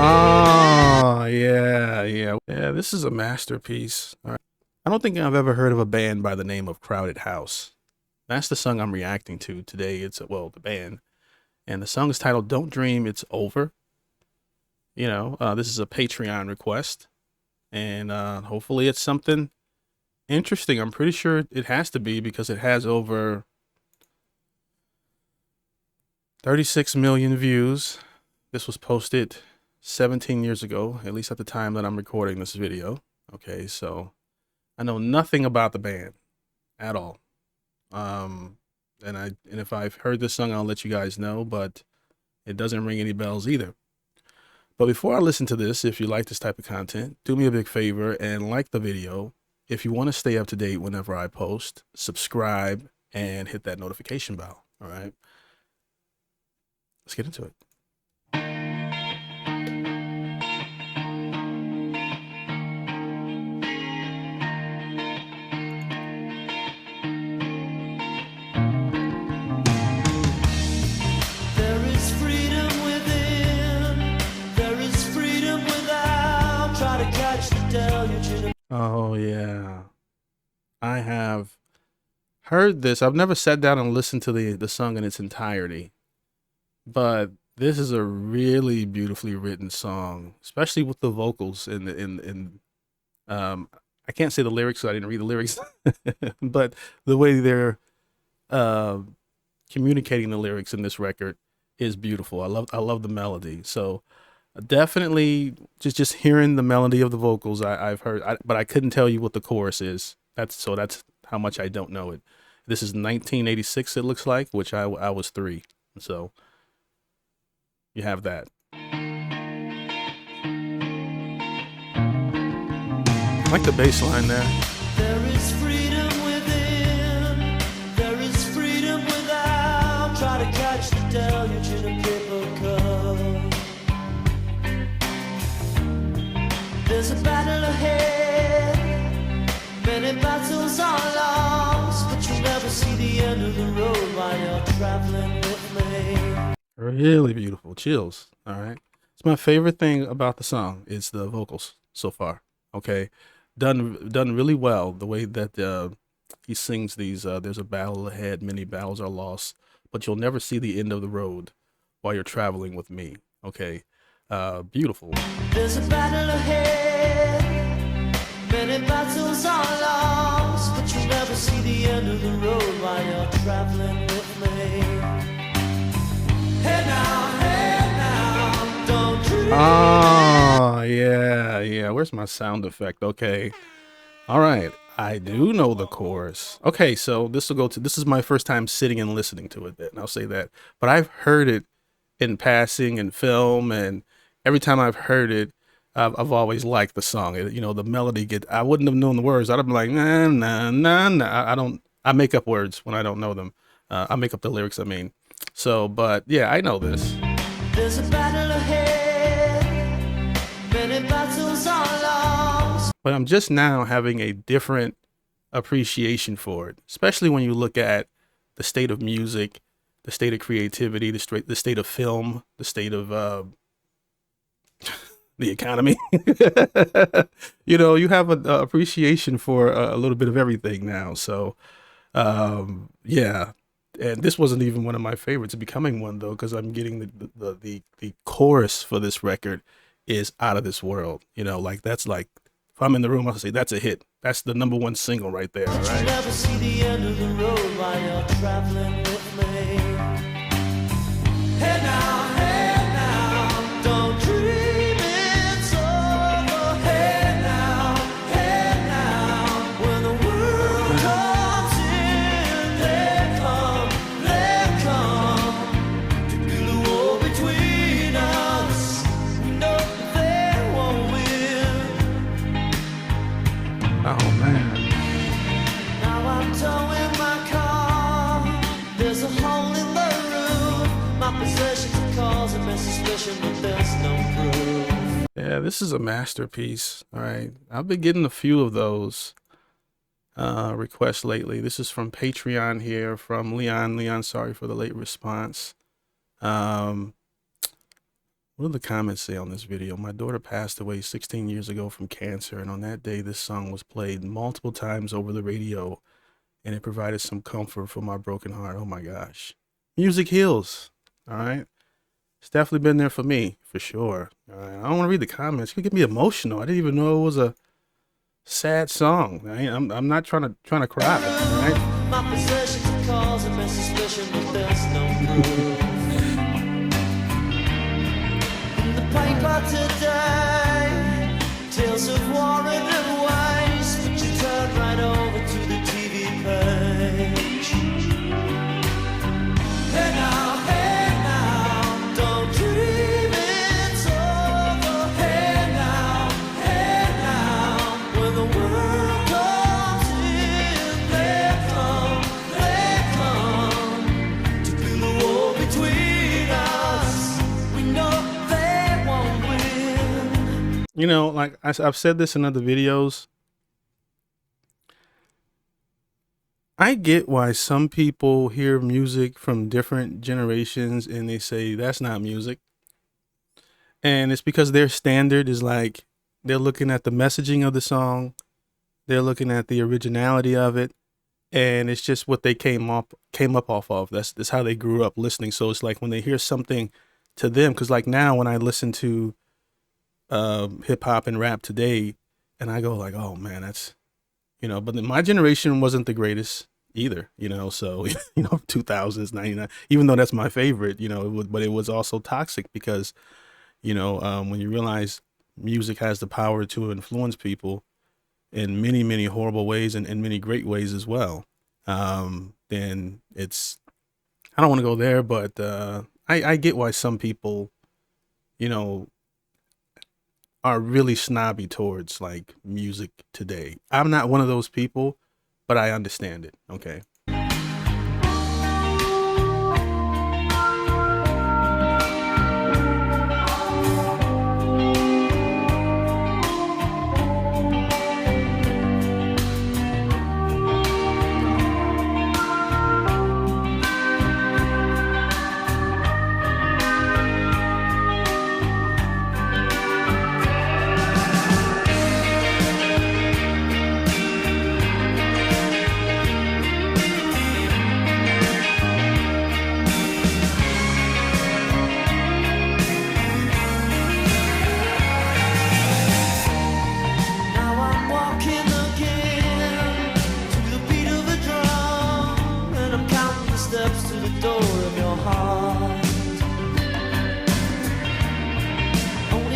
Oh, yeah. This is a masterpiece. All right. I don't think I've ever heard of a band by the name of Crowded House. That's the song I'm reacting to today. It's well, the band, and the song is titled "Don't Dream It's Over." This is a Patreon request, and hopefully it's something interesting. I'm pretty sure it has to be because it has over 36 million views. This was posted 17 years ago, at least at the time that I'm recording this video. Okay, so I know nothing about the band at all. And if I've heard this song, I'll let you guys know, but it doesn't ring any bells either. But before I listen to this, if you like this type of content, do me a big favor and like the video. If you want to stay up to date whenever I post, subscribe and hit that notification bell. All right, let's get into it. Oh yeah, I have heard this. I've never sat down and listened to the song in its entirety, but this is a really beautifully written song, especially with the vocals in I can't say the lyrics, so I didn't read the lyrics, but the way they're uh communicating the lyrics in this record is beautiful. I love the melody. So definitely just hearing the melody of the vocals I've heard, but I couldn't tell you what the chorus is. That's how much I don't know it. This is 1986, it looks like, which I was 3. So you have that. I like the bass line there. There is freedom within, there is freedom without. Try to catch the deluge in a paper cup. There's a battle ahead, many battles are lost, but you never see the end of the road while you're traveling with me. Really beautiful. Chills. All right. It's my favorite thing about the song is the vocals so far. Okay. Done really well. The way that he sings these, there's a battle ahead, many battles are lost, but you'll never see the end of the road while you're traveling with me. Okay. Beautiful. There's a battle ahead, many battles are lost, but you never see the end of the road while you're traveling with me. Hey now, don't dream. Oh, yeah. Where's my sound effect? Okay. All right. I do know the chorus. Okay, so this is my first time sitting and listening to it then. I'll say that. But I've heard it in passing in film, and every time I've heard it, I've always liked the song. The melody I wouldn't have known the words. I'd have been like, nah, nah, nah, nah. I make up words when I don't know them. I make up the lyrics, I mean. So, but yeah, I know this. There's a battle ahead, many battles are lost. But I'm just now having a different appreciation for it, especially when you look at the state of music, the state of creativity, the state of film, the state of the economy. You have an appreciation for a little bit of everything now. So, yeah. And this wasn't even one of my favorites. It's becoming one though, because I'm getting the chorus for this record is out of this world. That's like, if I'm in the room, I'll say that's a hit. That's the #1 single right there. All right. You never see the end of the road while you're traveling with me. Hey now, don't dream it's over. Hey now, when the world comes in, they come to build a wall between us. No, they won't win. Oh man. Now I'm towing my car. There's a hole in the roof. My possessions are causing me suspicion, but there's no proof. Yeah, this is a masterpiece. All right. I've been getting a few of those requests lately. This is from Patreon here from Leon. Leon, sorry for the late response. What do the comments say on this video? My daughter passed away 16 years ago from cancer, and on that day, this song was played multiple times over the radio, and it provided some comfort for my broken heart. Oh my gosh. Music heals. All right. It's definitely been there for me, for sure. All right. I don't want to read the comments. You get me emotional. I didn't even know it was a sad song. I'm not trying to cry. All right. My possessions cause a suspicion, but there's no proof. Paper today, tales of war and waste, but you turn right over to the TV page. Hey now, don't dream it's over. Hey now, when the world comes in, they come to build a wall between us. We know. You know, like I've said this in other videos, I get why some people hear music from different generations and they say that's not music. And it's because their standard is like, they're looking at the messaging of the song, they're looking at the originality of it, and it's just what they came up off of. That's how they grew up listening. So it's like when they hear something to them, because like now when I listen to hip hop and rap today, and I go like, oh man, that's, you know, but then my generation wasn't the greatest either, you know, so, you know, 2000s, 99, even though that's my favorite, you know, but it was also toxic because, you know, when you realize music has the power to influence people in many, many horrible ways and in many great ways as well, then it's, I don't want to go there, but I get why some people, you know, are really snobby towards like music today. I'm not one of those people, but I understand it. Okay.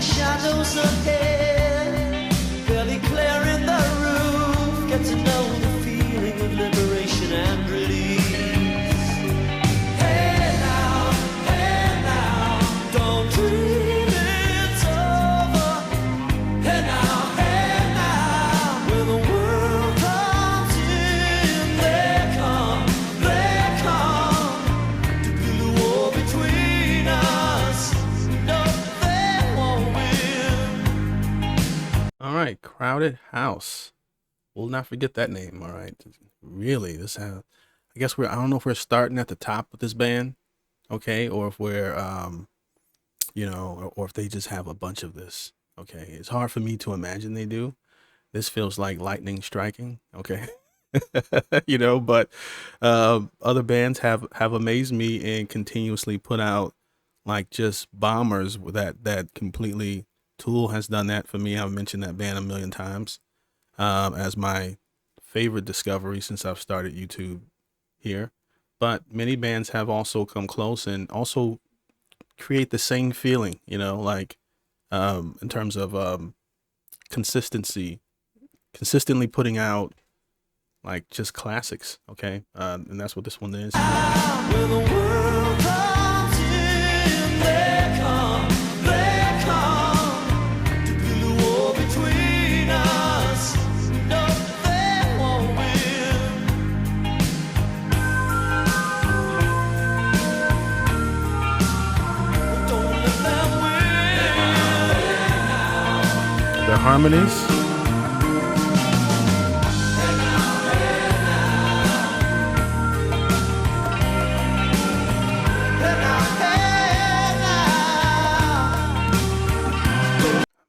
Shadows ahead, barely clearing the roof. Get to know the feeling of liberation and release. Hey now, don't dream it's over. Hey now, when the world comes in, they come to build a wall between us. No. All right, Crowded House. We'll not forget that name. All right, really, this has, I guess I don't know if we're starting at the top with this band, okay, or if we're, you know, or if they just have a bunch of this. Okay, it's hard for me to imagine they do. This feels like lightning striking. Okay, you know, but other bands have amazed me and continuously put out like just bombers that completely. Tool has done that for me. I've mentioned that band a million times as my favorite discovery since I've started YouTube here. But many bands have also come close and also create the same feeling, you know, like in terms of consistently putting out like just classics. Okay. And that's what this one is. The harmonies.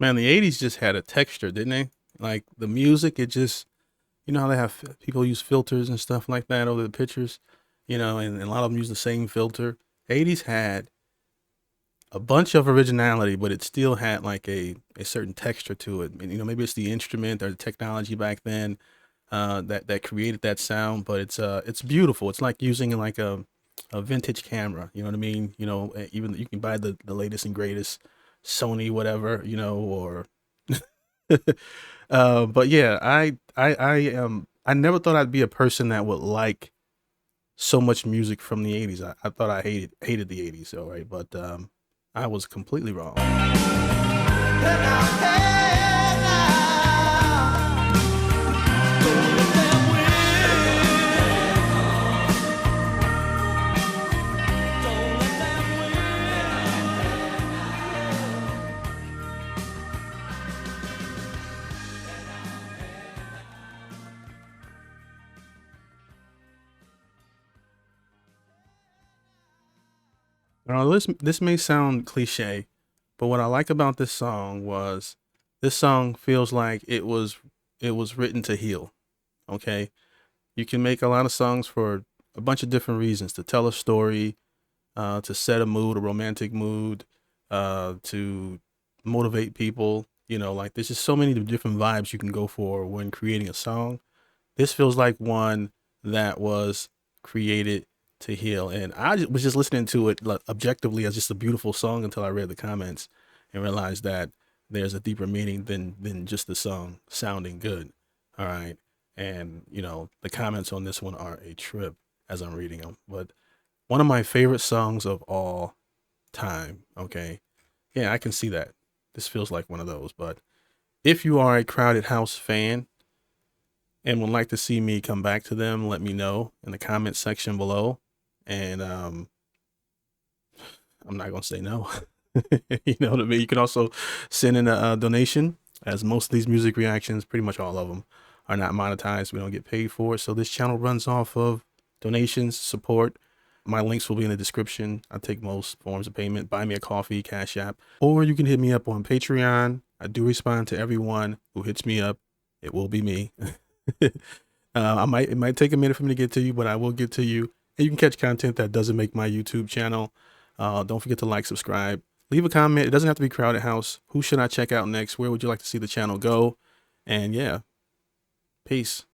Man, the 80s just had a texture, didn't they? Like the music, it just, you know how they have people use filters and stuff like that over the pictures, you know, and a lot of them use the same filter. 80s had a bunch of originality, but it still had like a certain texture to it. And, you know, maybe it's the instrument or the technology back then that created that sound, but it's beautiful. It's like using like a vintage camera. You know what I mean? You know, even you can buy the latest and greatest Sony whatever, you know, or but yeah, I never thought I'd be a person that would like so much music from the 80s. I thought I hated the 80s, all right, but I was completely wrong. Now, this may sound cliche, but what I like about this song was this song feels like it was written to heal. Okay, you can make a lot of songs for a bunch of different reasons: to tell a story, to set a mood, a romantic mood, to motivate people. You know, like there's just so many different vibes you can go for when creating a song. This feels like one that was created to heal. And was just listening to it like, objectively as just a beautiful song until I read the comments and realized that there's a deeper meaning than just the song sounding good. All right. And, you know, the comments on this one are a trip as I'm reading them. But one of my favorite songs of all time. Okay. Yeah, I can see that. This feels like one of those. But if you are a Crowded House fan, and would like to see me come back to them, let me know in the comment section below. And I'm not gonna say no. You know what I mean? You can also send in a donation, as most of these music reactions, pretty much all of them, are not monetized. We don't get paid for it. So this channel runs off of donations, support. My links will be in the description. I take most forms of payment. Buy me a coffee, Cash App, or you can hit me up on Patreon. I do respond to everyone who hits me up. It will be me. It might take a minute for me to get to you, but I will get to you. And you can catch content that doesn't make my YouTube channel. Don't forget to like, subscribe, leave a comment. It doesn't have to be Crowded House. Who should I check out next? Where would you like to see the channel go? And yeah, peace.